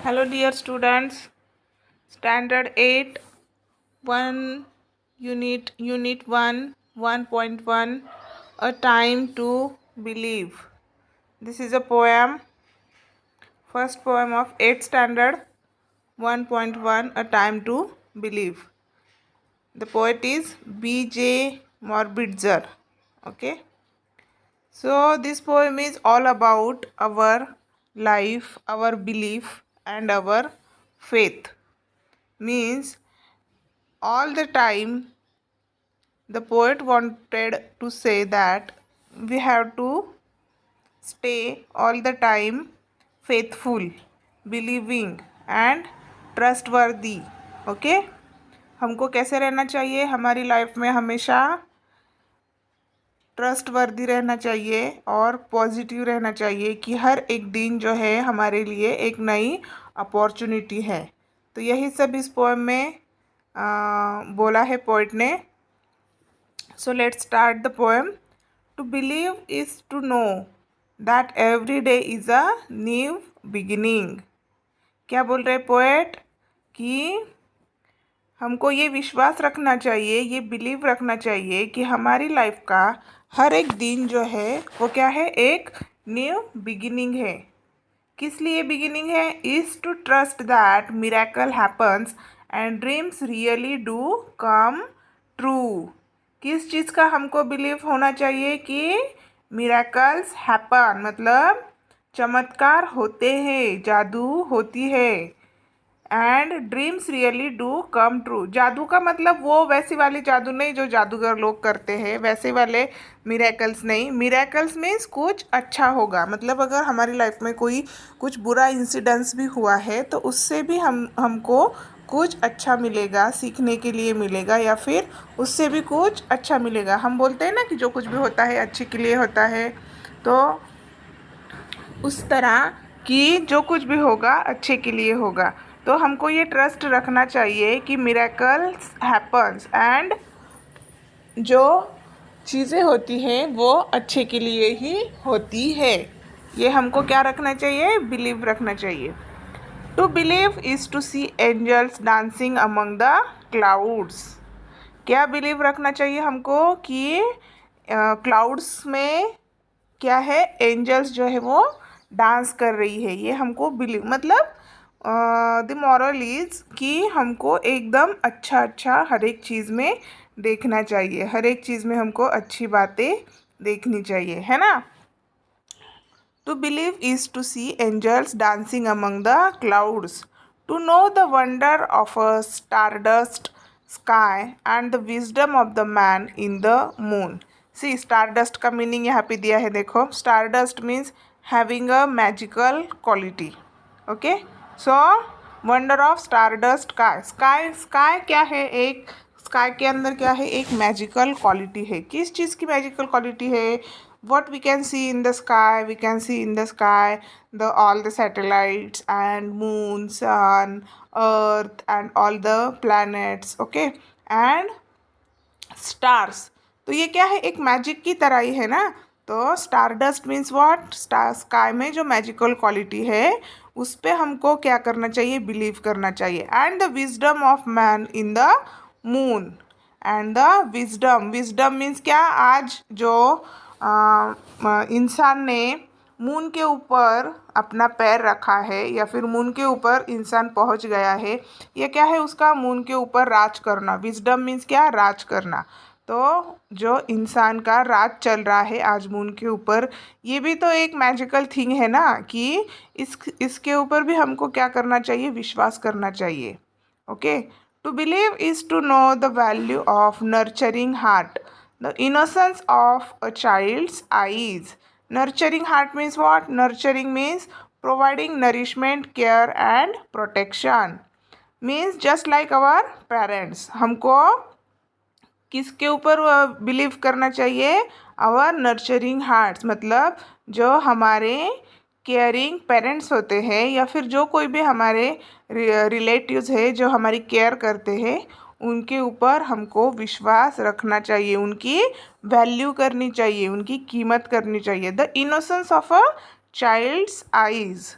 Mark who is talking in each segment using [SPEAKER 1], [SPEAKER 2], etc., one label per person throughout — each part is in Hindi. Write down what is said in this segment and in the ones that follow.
[SPEAKER 1] Hello, dear students. Standard 8, 1 Unit 1, 1.1 A Time to Believe. This is a poem, first poem of 8th standard 1.1 A Time to Believe. The poet is B.J. Morbidzer. Okay. So, this poem is all about our life, our belief, and our faith. Means all the time the poet wanted to say that we have to stay all the time faithful, believing and trustworthy. Okay हमको कैसे रहना चाहिए हमारी लाइफ में? हमेशा ट्रस्टवर्दी रहना चाहिए और पॉजिटिव रहना चाहिए कि हर एक दिन जो है हमारे लिए एक नई अपॉर्चुनिटी है. तो यही सब इस पोएम में बोला है पोइट ने. So let's start the poem. To believe is to know that every day is a new beginning. क्या बोल रहे पोएट कि हमको ये विश्वास रखना चाहिए, ये बिलीव रखना चाहिए कि हमारी लाइफ का हर एक दिन जो है वो क्या है? एक न्यू बिगिनिंग है. किस लिए बिगिनिंग है? Is to trust that miracle happens and dreams really do come true. किस चीज़ का हमको बिलीव होना चाहिए कि मिरेकल्स हैपन मतलब चमत्कार होते हैं, जादू होती है. And dreams really do come true. जादू का मतलब वो वैसी वाली जादू नहीं जो जादूगर लोग करते हैं, वैसे वाले मिरेकल्स नहीं. मिरेकल्स मीन्स कुछ अच्छा होगा. मतलब अगर हमारी लाइफ में कोई कुछ बुरा इंसिडेंस भी हुआ है तो उससे भी हमको कुछ अच्छा मिलेगा, सीखने के लिए मिलेगा, या फिर उससे भी कुछ अच्छा मिलेगा. हम बोलते हैं ना कि जो कुछ भी होता है अच्छे के लिए होता है. तो उस तरह कि जो कुछ भी होगा अच्छे के लिए होगा. तो हमको ये ट्रस्ट रखना चाहिए कि मिरेकल्स हैपन्स एंड जो चीज़ें होती हैं वो अच्छे के लिए ही होती है. ये हमको क्या रखना चाहिए? बिलीव रखना चाहिए. To believe is to see angels dancing among the clouds. क्या बिलीव रखना चाहिए हमको कि क्लाउड्स में क्या है? एंजल्स जो है वो डांस कर रही है. ये हमको बिलीव मतलब द मॉरल इज़ कि हमको एकदम अच्छा हर एक चीज़ में देखना चाहिए. हर एक चीज़ में हमको अच्छी बातें देखनी चाहिए, है ना. To believe is to see angels dancing among the clouds, to know the wonder of a stardust sky and the wisdom of the man in the moon. See, stardust का मीनिंग यहाँ पे दिया है, देखो. Stardust means having a magical quality. Okay, so wonder of stardust sky. Sky क्या है? एक स्काई के अंदर क्या है? एक मैजिकल क्वालिटी है. किस चीज़ की मैजिकल क्वालिटी है? what we can see in the sky? We can see in the sky all the satellites and moon, sun, earth and all the planets. Okay, and stars. तो ये क्या है? एक मैजिक की तरह ही है ना. तो star dust means what? Star sky में जो मैजिकल क्वालिटी है उस पर हमको क्या करना चाहिए? बिलीव करना चाहिए. And the wisdom of man in the moon. And the wisdom means क्या? आज जो इंसान ने मून के ऊपर अपना पैर रखा है या फिर मून के ऊपर इंसान पहुंच गया है, ये क्या है? उसका मून के ऊपर राज करना. विजडम मीन्स क्या? राज करना. तो जो इंसान का राज चल रहा है आज मून के ऊपर, ये भी तो एक मैजिकल थिंग है ना कि इसके ऊपर भी हमको क्या करना चाहिए? विश्वास करना चाहिए. Okay, to believe is to know the value of nurturing heart, the innocence of a child's eyes. Nurturing heart means what? Nurturing means providing nourishment, care and protection. Means just like our parents. हमको किसके ऊपर बिलीव करना चाहिए? Our nurturing hearts. मतलब जो हमारे केयरिंग पेरेंट्स होते हैं या फिर जो कोई भी हमारे रिलेटिव्स है जो हमारी केयर करते हैं, उनके ऊपर हमको विश्वास रखना चाहिए, उनकी वैल्यू करनी चाहिए, उनकी कीमत करनी चाहिए. The innocence of a child's eyes.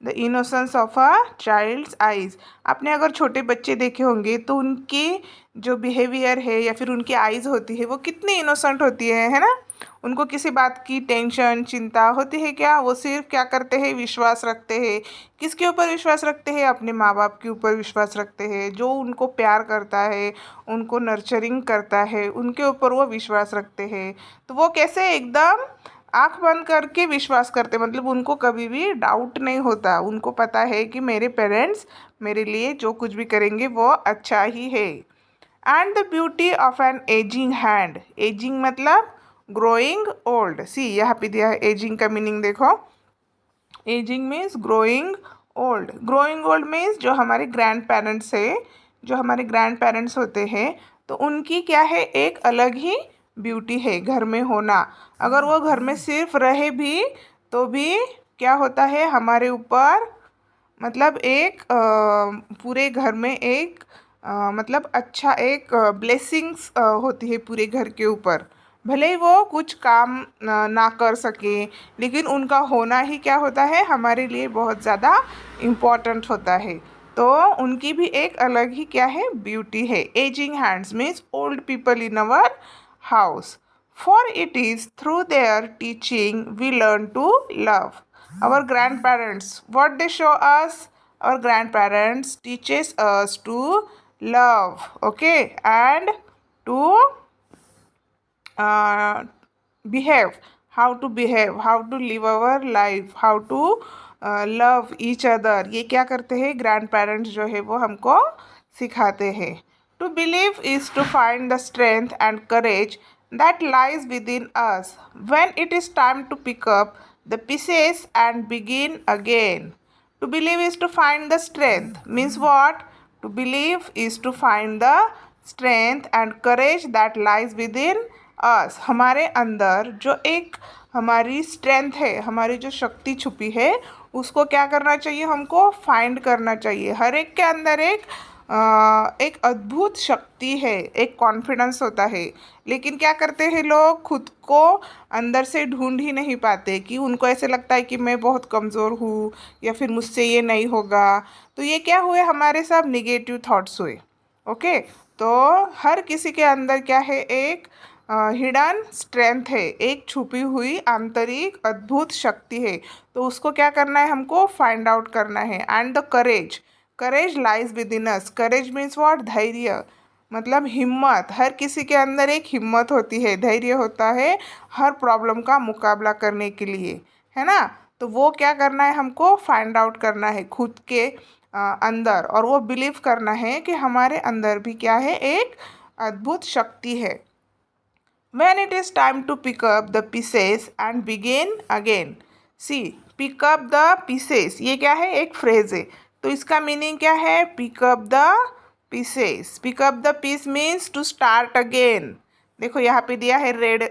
[SPEAKER 1] The innocence of a child's eyes. आपने अगर छोटे बच्चे देखे होंगे तो उनकी जो बिहेवियर है या फिर उनकी आईज होती है वो कितनी इनोसेंट होती है ना। उनको किसी बात की टेंशन चिंता होती है क्या? वो सिर्फ क्या करते हैं? विश्वास रखते हैं। किसके ऊपर विश्वास रखते हैं? अपने माँ बाप के ऊपर विश्वास रखते हैं। जो उनको प्यार करता है, उनको नर्चरिंग करता है, उनके ऊपर वो विश्वास रखते हैं। तो वो कैसे एकदम आंख बंद करके विश्वास करते, मतलब उनको कभी भी डाउट नहीं होता। उनको पता है कि मेरे पेरेंट्स मेरे लिए जो कुछ भी करेंगे वो अच्छा ही है। And the beauty of an aging hand. Aging मतलब ग्रोइंग ओल्ड। सी यहाँ पे दिया है एजिंग का मीनिंग देखो। Aging means growing old. Growing old means जो हमारे ग्रैंड पेरेंट्स है, जो हमारे ग्रैंड पेरेंट्स होते हैं, तो उनकी क्या है, एक अलग ही ब्यूटी है घर में होना। अगर वो घर में सिर्फ रहे भी तो भी क्या होता है हमारे ऊपर, मतलब एक पूरे घर में एक मतलब अच्छा एक ब्लेसिंग्स होती है पूरे घर के ऊपर। भले ही वो कुछ काम ना कर सके, लेकिन उनका होना ही क्या होता है हमारे लिए बहुत ज़्यादा इम्पोर्टेंट होता है। तो उनकी भी एक अलग ही क्या है, ब्यूटी है। Aging hands means old people in our house, for it is through their teaching we learn to love. Our grandparents, what they show us? Our grandparents teaches us to love, okay, and to uh, behave, how to live our life, how to love each other। ये क्या करते हैं ग्रैंड पेरेंट्स जो है वो हमको सिखाते हैं। To believe is to find the strength and courage that lies within us when it is time to pick up the pieces and begin again. To believe is to find the strength. Means what? To believe is to find the strength and courage that lies within us। हमारे अंदर जो एक हमारी स्ट्रेंथ है, हमारी जो शक्ति छुपी है, उसको क्या करना चाहिए, हमको फाइंड करना चाहिए। हर एक के अंदर एक अद्भुत शक्ति है, एक कॉन्फिडेंस होता है, लेकिन क्या करते हैं लोग, खुद को अंदर से ढूंढ ही नहीं पाते। कि उनको ऐसे लगता है कि मैं बहुत कमज़ोर हूँ या फिर मुझसे ये नहीं होगा। तो ये क्या हुए, हमारे सब निगेटिव थॉट्स हुए। ओके, तो हर किसी के अंदर क्या है, एक हिडन स्ट्रेंथ है, एक छुपी हुई आंतरिक अद्भुत शक्ति है। तो उसको क्या करना है, हमको फाइंड आउट करना है। And the courage, courage lies with in us. Courage means what? धैर्य, मतलब हिम्मत। हर किसी के अंदर एक हिम्मत होती है, धैर्य होता है हर प्रॉब्लम का मुकाबला करने के लिए, है ना। तो वो क्या करना है, हमको फाइंड आउट करना है खुद के अंदर, और वो बिलीव करना है कि हमारे अंदर भी क्या है, एक अद्भुत शक्ति है। When it is time to pick up the pieces and begin again. See, pick up the pieces, ये क्या है, एक फ्रेज है। तो इसका मीनिंग क्या है, pick up the pieces। pick up the piece means to start again। देखो यहाँ पे दिया है रेड,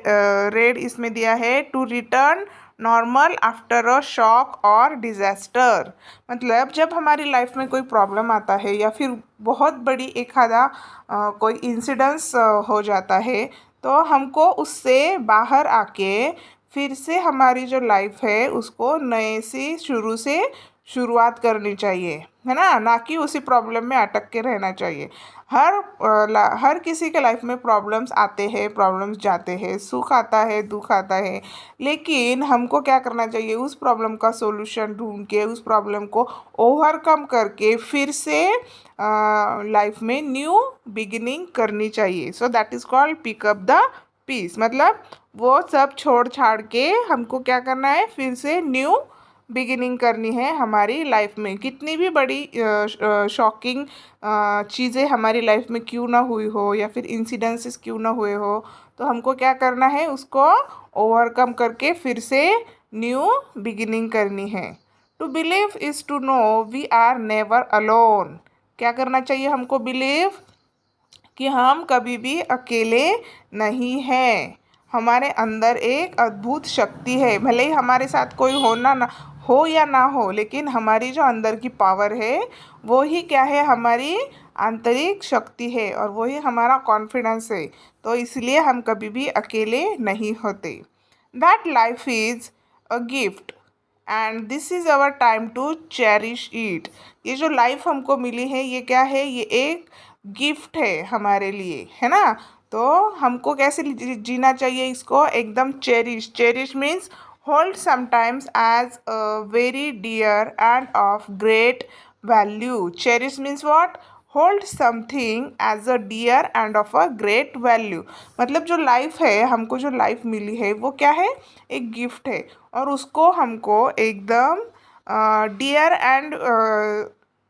[SPEAKER 1] रेड इसमें दिया है to return normal after a shock और डिज़ास्टर। मतलब जब हमारी लाइफ में कोई प्रॉब्लम आता है या फिर बहुत बड़ी एक आधा कोई इंसिडेंस हो जाता है, तो हमको उससे बाहर आके फिर से हमारी जो लाइफ है उसको नए से शुरुआत करनी चाहिए, है ना। ना कि उसी प्रॉब्लम में अटक के रहना चाहिए। हर किसी के लाइफ में प्रॉब्लम्स आते हैं, प्रॉब्लम्स जाते हैं, सुख आता है, दुख आता है, लेकिन हमको क्या करना चाहिए, उस प्रॉब्लम का सॉल्यूशन ढूंढ के उस प्रॉब्लम को ओवरकम करके फिर से लाइफ में न्यू बिगिनिंग करनी चाहिए। So that is called pick up the piece. मतलब वो सब छोड़ छाड़ के हमको क्या करना है, फिर से न्यू बिगिनिंग करनी है हमारी लाइफ में। कितनी भी बड़ी शॉकिंग चीज़ें हमारी लाइफ में क्यों ना हुई हो या फिर इंसिडेंसेस क्यों ना हुए हो, तो हमको क्या करना है, उसको ओवरकम करके फिर से न्यू बिगिनिंग करनी है। To believe is to know we are never alone. क्या करना चाहिए हमको, बिलीव कि हम कभी भी अकेले नहीं हैं। हमारे अंदर एक अद्भुत शक्ति है, भले ही हमारे साथ कोई होना ना हो या ना हो, लेकिन हमारी जो अंदर की पावर है वो ही क्या है, हमारी आंतरिक शक्ति है, और वही हमारा कॉन्फिडेंस है। तो इसलिए हम कभी भी अकेले नहीं होते। That life is a gift and this is our time to cherish it. ये जो लाइफ हमको मिली है ये क्या है, ये एक गिफ्ट है हमारे लिए, है ना। तो हमको कैसे जीना चाहिए इसको, एकदम cherish. Cherish means hold sometimes as very dear and of great value. Cherish means what, hold something as a dear and of a great value. मतलब जो लाइफ है, हमको जो लाइफ मिली है वो क्या है, एक गिफ्ट है, और उसको हमको एकदम डियर एंड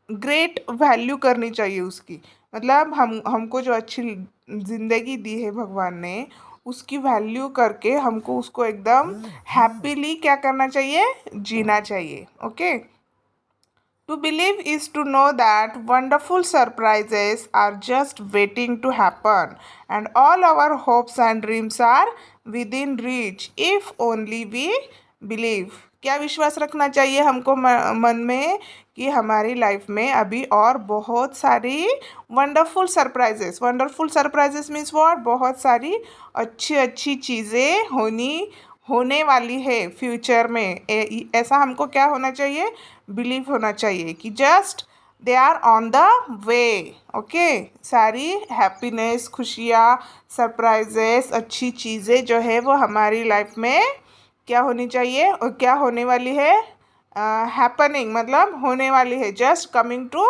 [SPEAKER 1] ग्रेट वैल्यू करनी चाहिए उसकी। मतलब हमको जो अच्छी ज़िंदगी दी है भगवान ने, उसकी वैल्यू करके हमको उसको एकदम हैप्पीली क्या करना चाहिए, जीना चाहिए। Okay. To believe is to know that wonderful surprises are just waiting to happen, and all our hopes and dreams are within reach if only we believe। क्या विश्वास रखना चाहिए हमको मन में कि हमारी लाइफ में अभी और बहुत सारी वंडरफुल सरप्राइजेस मीन्स व्हाट, बहुत सारी अच्छी अच्छी चीज़ें होने वाली है फ्यूचर में। ऐसा हमको क्या होना चाहिए, बिलीव होना चाहिए कि just they are on the way. Okay. सारी हैप्पीनेस, खुशियाँ, सरप्राइजेस, अच्छी चीज़ें जो है वो हमारी लाइफ में क्या होनी चाहिए और क्या होने वाली है, हैपनिंग मतलब होने वाली है, just coming to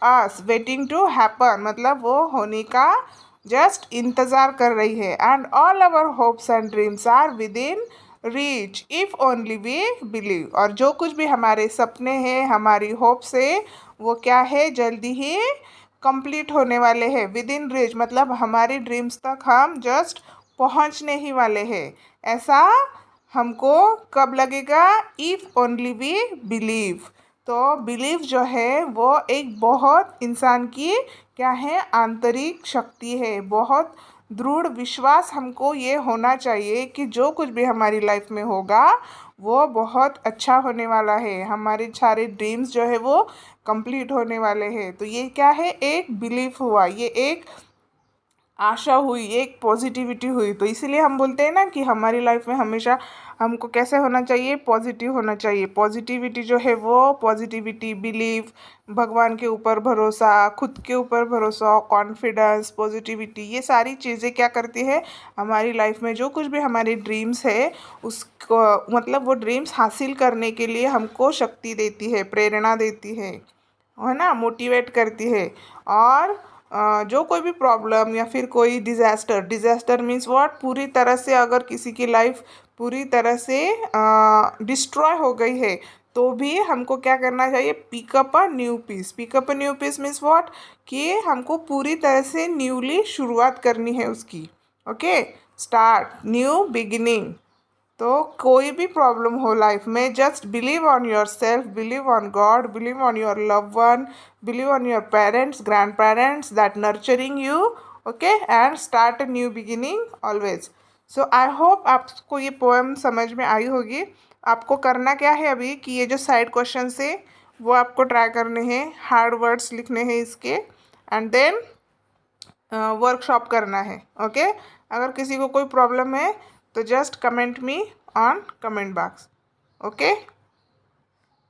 [SPEAKER 1] us, waiting to happen मतलब वो होने का जस्ट इंतज़ार कर रही है। And all our hopes and dreams are within reach if only we believe. और जो कुछ भी हमारे सपने हैं, हमारी होप्स है, वो क्या है, जल्दी ही कंप्लीट होने वाले हैं। विद इन रीच मतलब हमारी ड्रीम्स तक हम जस्ट पहुंचने ही वाले हैं। ऐसा हमको कब लगेगा, इफ़ ओनली वी बिलीव। तो बिलीव जो है वो एक बहुत इंसान की क्या है, आंतरिक शक्ति है। बहुत दृढ़ विश्वास हमको ये होना चाहिए कि जो कुछ भी हमारी लाइफ में होगा वो बहुत अच्छा होने वाला है, हमारे सारे ड्रीम्स जो है वो कंप्लीट होने वाले हैं। तो ये क्या है, एक बिलीफ हुआ, ये एक आशा हुई, एक पॉजिटिविटी हुई। तो इसीलिए हम बोलते हैं ना कि हमारी लाइफ में हमेशा हमको कैसे होना चाहिए, पॉजिटिव होना चाहिए। पॉजिटिविटी जो है वो पॉजिटिविटी, बिलीव, भगवान के ऊपर भरोसा, खुद के ऊपर भरोसा, कॉन्फिडेंस, पॉजिटिविटी, ये सारी चीज़ें क्या करती है हमारी लाइफ में। जो कुछ भी हमारे ड्रीम्स है उसको मतलब वो ड्रीम्स हासिल करने के लिए हमको शक्ति देती है, प्रेरणा देती है ना, मोटिवेट करती है। और जो कोई भी प्रॉब्लम या फिर कोई डिज़ास्टर मीन्स व्हाट, पूरी तरह से अगर किसी की लाइफ पूरी तरह से डिस्ट्रॉय हो गई है तो भी हमको क्या करना चाहिए, pick up a new piece means what, कि हमको पूरी तरह से न्यूली शुरुआत करनी है उसकी। ओके। Start new beginning. तो कोई भी प्रॉब्लम हो लाइफ में, just believe on your self, believe on God, believe on your love one, believe on your parents, grand parents that nurturing you. Okay. And start a new beginning always. So I hope आपको ये पोएम समझ में आई होगी। आपको करना क्या है अभी कि ये जो साइड क्वेश्चन है वो आपको ट्राई करने हैं, हार्ड वर्ड्स लिखने हैं इसके, एंड देन वर्कशॉप करना है। ओके। अगर किसी को कोई प्रॉब्लम है तो just comment me on comment box. Okay.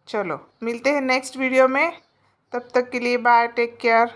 [SPEAKER 1] चलो मिलते हैं नेक्स्ट वीडियो में, तब तक के लिए बाय, टेक केयर।